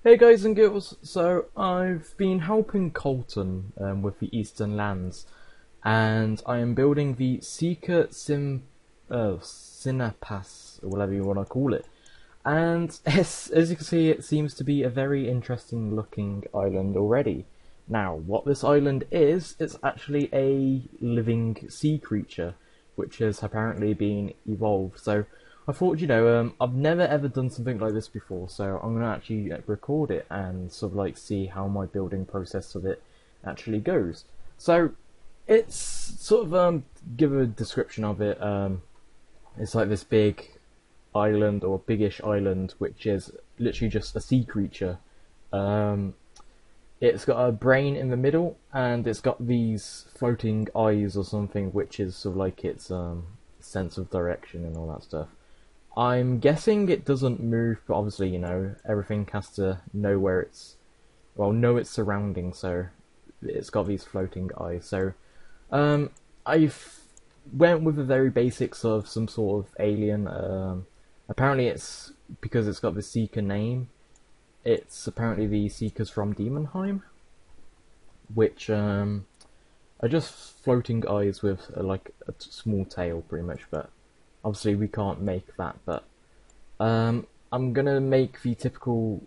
Hey guys and girls, so I've been helping Colton with the Eastern Lands, and I am building the Seeker Sinapas, or whatever you want to call it. And as you can see, it seems to be a very interesting looking island already. Now, what this island is, it's actually a living sea creature, which has apparently been evolved. So I thought, I've never ever done something like this before, so I'm going to actually record it and sort of like see how my building process of it actually goes. So it's sort of, give a description of it, it's like this big island, or biggish island, which is literally just a sea creature. It's got a brain in the middle, and it's got these floating eyes or something, which is sort of like its sense of direction and all that stuff. I'm guessing it doesn't move, but obviously, everything has to know where know its surroundings, so it's got these floating eyes. So, I've went with the very basics of some sort of alien. Apparently it's, because it's got the Seeker name, it's apparently the Seekers from Demonheim, which, are just floating eyes with, like, a small tail, pretty much, but obviously we can't make that, but I'm gonna make the typical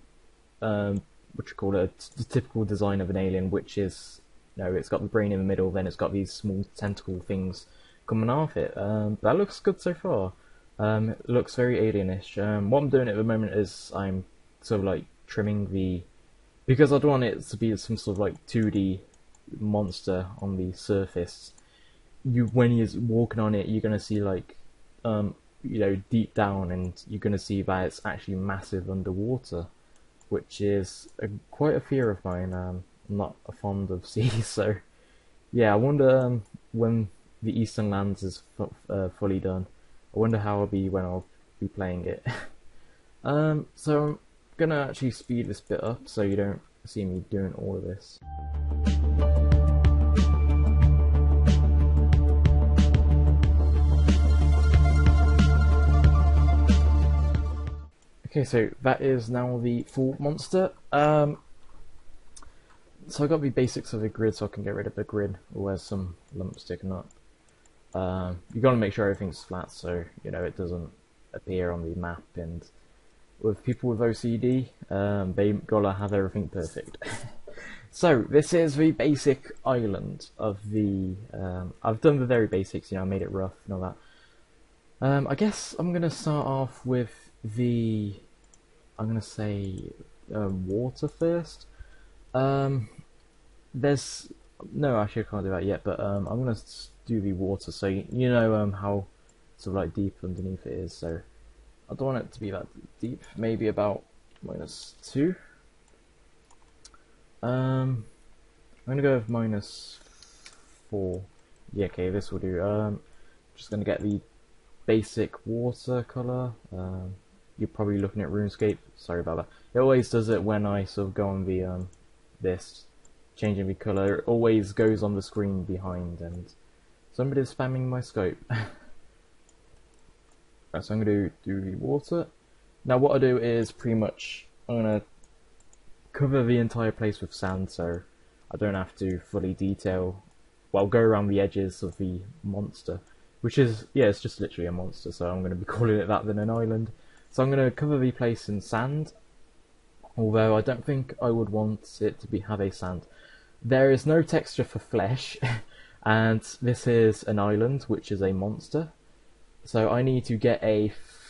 the typical design of an alien, which is, it's got the brain in the middle, then it's got these small tentacle things coming off it. That looks good so far. It looks very alienish. What I'm doing at the moment is I'm sort of like trimming because I don't want it to be some sort of like 2D monster on the surface. When you're walking on it, you're gonna see like deep down, and you're going to see that it's actually massive underwater, which is quite a fear of mine. I'm not fond of seas, so yeah, I wonder when the Eastern Lands is fully done, I wonder how I'll be when I'll be playing it. So I'm going to actually speed this bit up so you don't see me doing all of this. Okay, so that is now the full monster. So I got the basics of the grid so I can get rid of the grid, or there's some lumps sticking up. You gotta make sure everything's flat so it doesn't appear on the map, and with people with OCD, they gotta have everything perfect. So this is the basic island of the. I've done the very basics, I made it rough and all that. I guess I'm gonna start off with I'm gonna say water first. There's no, actually I can't do that yet, but I'm gonna do the water so how sort of like deep underneath it is. So I don't want it to be that deep. Maybe about -2. I'm gonna go with -4. Yeah, okay, this will do. Just gonna get the basic water color. You're probably looking at Runescape. Sorry about that. It always does it when I sort of go on the this changing the color. It always goes on the screen behind, and somebody's spamming my scope. Right, so I'm gonna do the water. Now what I do is pretty much I'm gonna cover the entire place with sand, so I don't have to fully detail. Well, go around the edges of the monster. Which is, yeah, it's just literally a monster, so I'm going to be calling it that than an island. So I'm going to cover the place in sand, although I don't think I would want it to have a sand. There is no texture for flesh, and this is an island, which is a monster. So I need to get a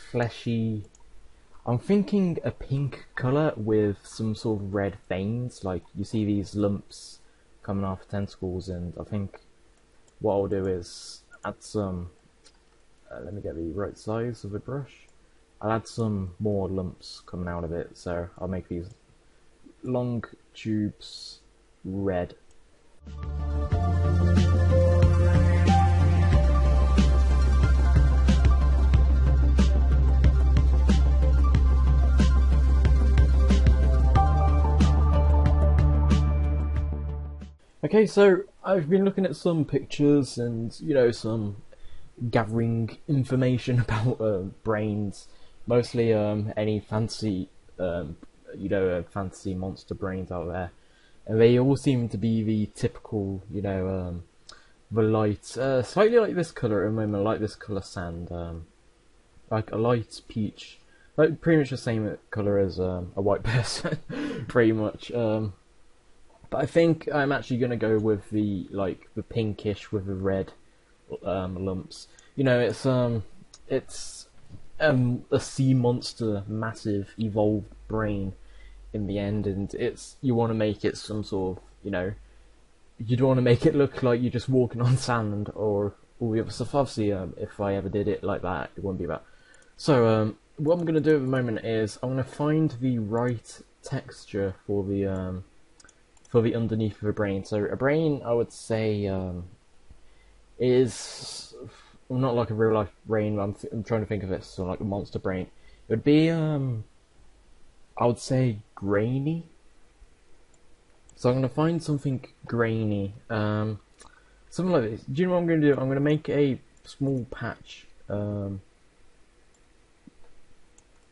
fleshy, I'm thinking a pink colour with some sort of red veins, like you see these lumps coming off tentacles, and I think what I'll do is add some, let me get the right size of the brush. I'll add some more lumps coming out of it, so I'll make these long tubes red. Okay, so I've been looking at some pictures and, some gathering information about brains, mostly any fancy you know, fantasy monster brains out there, and they all seem to be the typical, you know, the light, slightly like this colour at the moment, like this colour sand, like a light peach, like pretty much the same colour as a white person, pretty much. But I think I'm actually gonna go with the pinkish with the red lumps. You know, it's a sea monster, massive evolved brain in the end, and you want to make it some sort of, you know, you don't want to make it look like you're just walking on sand or all the other stuff. Obviously, if I ever did it like that, it wouldn't be that. So, what I'm going to do at the moment is I'm going to find the right texture for the underneath of a brain. So, a brain, I would say, is not like a real life brain. I'm trying to think of it sort of like a monster brain. It would be, I would say, grainy. So I'm going to find something grainy, something like this. Do you know what I'm going to do? I'm going to make a small patch. I'm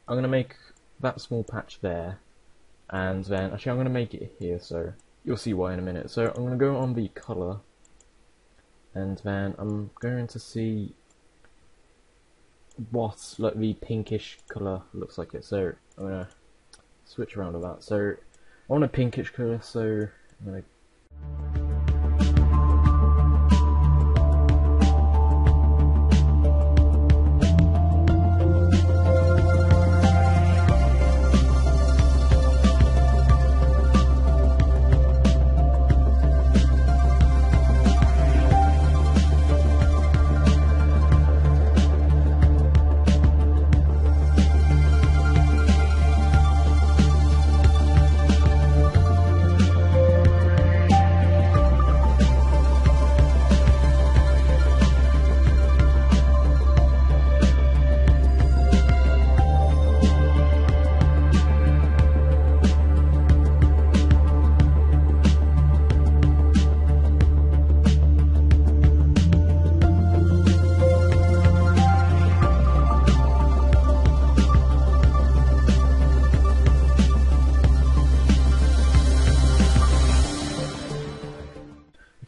going to make that small patch there, and then actually I'm going to make it here, so you'll see why in a minute. So I'm going to go on the colour, and then I'm going to see what like the pinkish colour looks like it. So I'm going to switch around with that. So I want a pinkish colour, so I'm going to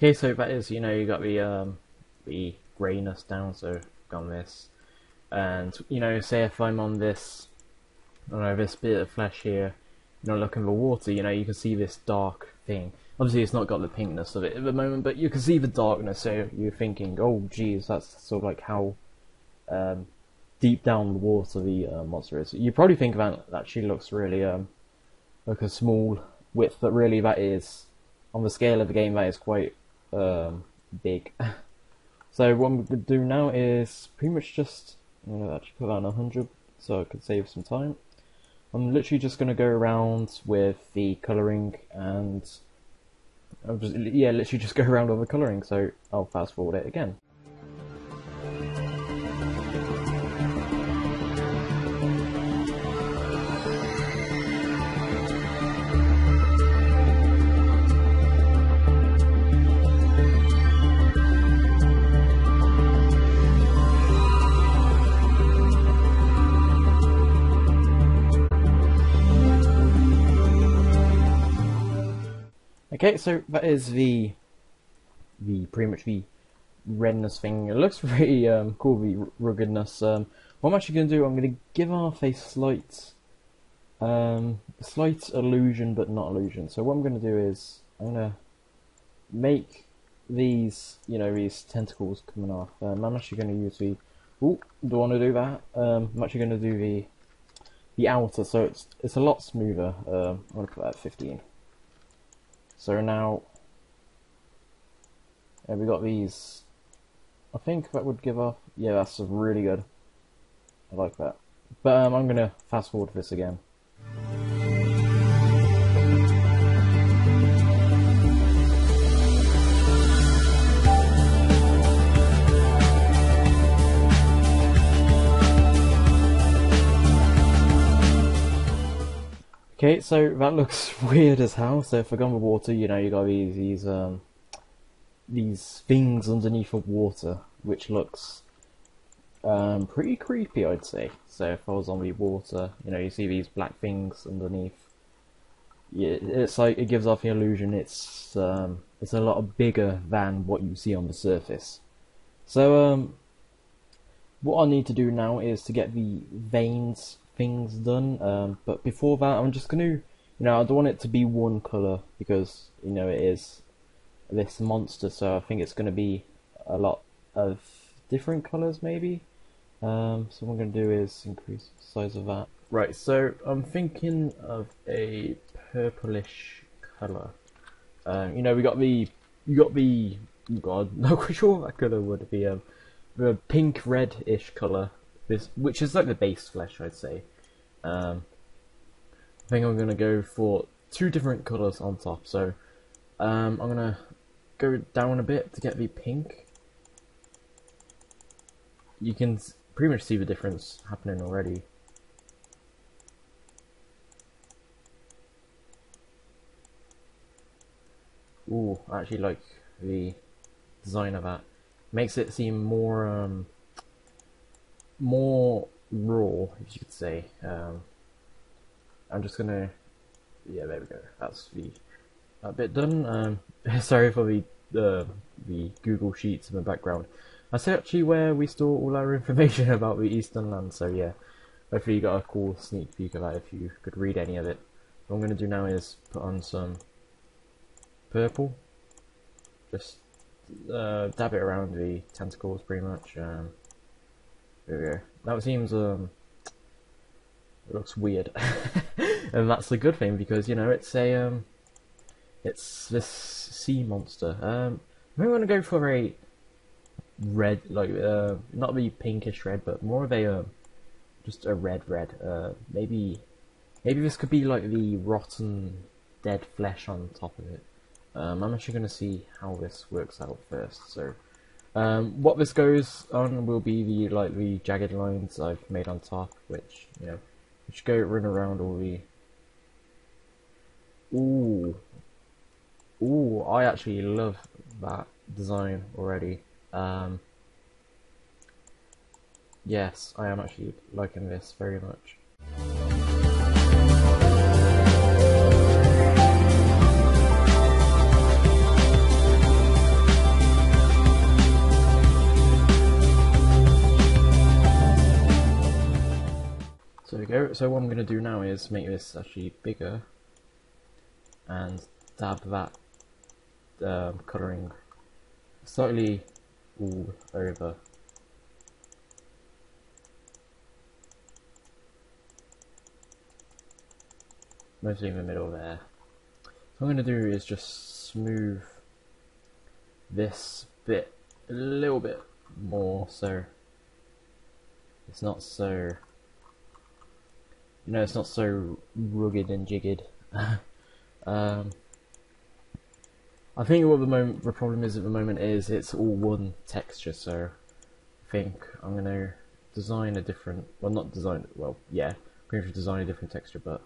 Okay, so that is, you know, you got the greyness down, so I've got this, and you know, say if I'm on this, I don't know, this bit of flesh here, you know, looking for water, you know, you can see this dark thing. Obviously, it's not got the pinkness of it at the moment, but you can see the darkness. So you're thinking, oh, geez, that's sort of like how deep down the water the monster is. You probably think that actually looks really like a small width, but really that is, on the scale of the game, that is quite big. So what I'm going to do now is pretty much just, I'm going to actually put that on 100 so I could save some time. I'm literally just going to go around with the colouring, and I'll just, yeah, literally just go around with the colouring, so I'll fast forward it again. Okay, so that is the pretty much the redness thing. It looks pretty cool, the ruggedness. What I'm actually going to do, I'm going to give off a slight illusion, but not illusion. So what I'm going to do is I'm going to make these, you know, these tentacles coming off. I'm actually going to use the. Ooh, don't want to do that. I'm actually going to do the outer, so it's a lot smoother. I'm going to put that at 15. So now, yeah, we got these. I think that would give off. Yeah, that's really good. I like that. But I'm gonna fast forward this again. Okay, so that looks weird as hell. So if I go in the water, you know, you got these things underneath the water, which looks pretty creepy, I'd say. So if I was on the water, you know, you see these black things underneath. yeah, it's like it gives off the illusion it's a lot bigger than what you see on the surface. So what I need to do now is to get the veins things done. But before that, I'm just gonna, I don't want it to be one color because it is this monster, so I think it's gonna be a lot of different colors maybe. So what I'm gonna do is increase the size of that. Right, so I'm thinking of a purplish color. We got the, oh God, not quite sure what that color would be. The pink red-ish color, which is like the base flesh, I'd say. I think I'm gonna go for 2 different colors on top. So I'm gonna go down a bit to get the pink. You can pretty much see the difference happening already. Ooh, I actually like the design of that. Makes it seem more more raw, if you could say. I'm just gonna, yeah, there we go. That's that bit done. Sorry for the Google Sheets in the background. That's actually where we store all our information about the Eastern Land. So yeah, hopefully you got a cool sneak peek of that if you could read any of it. What I'm gonna do now is put on some purple. Just dab it around the tentacles pretty much. There we go. That seems it looks weird, and that's the good thing because it's a it's this sea monster. I'm gonna go for a red, like not the pinkish red, but more of a just a red. Maybe this could be like the rotten dead flesh on top of it. I'm actually going to see how this works out first. So, what this goes on will be the jagged lines I've made on top, which which run around all the. Ooh! I actually love that design already. Yes, I am actually liking this very much. So there we go. So what I'm going to do now is make this actually bigger and dab that colouring slightly all over. Mostly in the middle there. So what I'm going to do is just smooth this bit a little bit more so it's not so it's not so rugged and jigged. I think the problem is at the moment is it's all one texture, so I think I'm gonna design a different, well not design, well yeah, pretty much design a different texture, but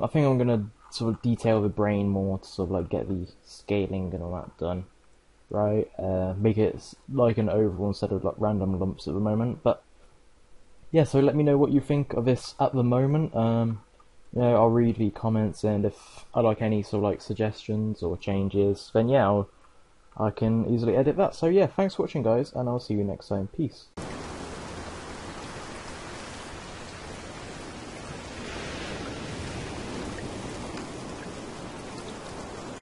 I think I'm gonna sort of detail the brain more to sort of like get the scaling and all that done, right? Make it like an oval instead of like random lumps at the moment. But yeah, so let me know what you think of this at the moment. I'll read the comments, and if I like any sort of like suggestions or changes, then yeah, I can easily edit that. So yeah, thanks for watching, guys, and I'll see you next time. Peace.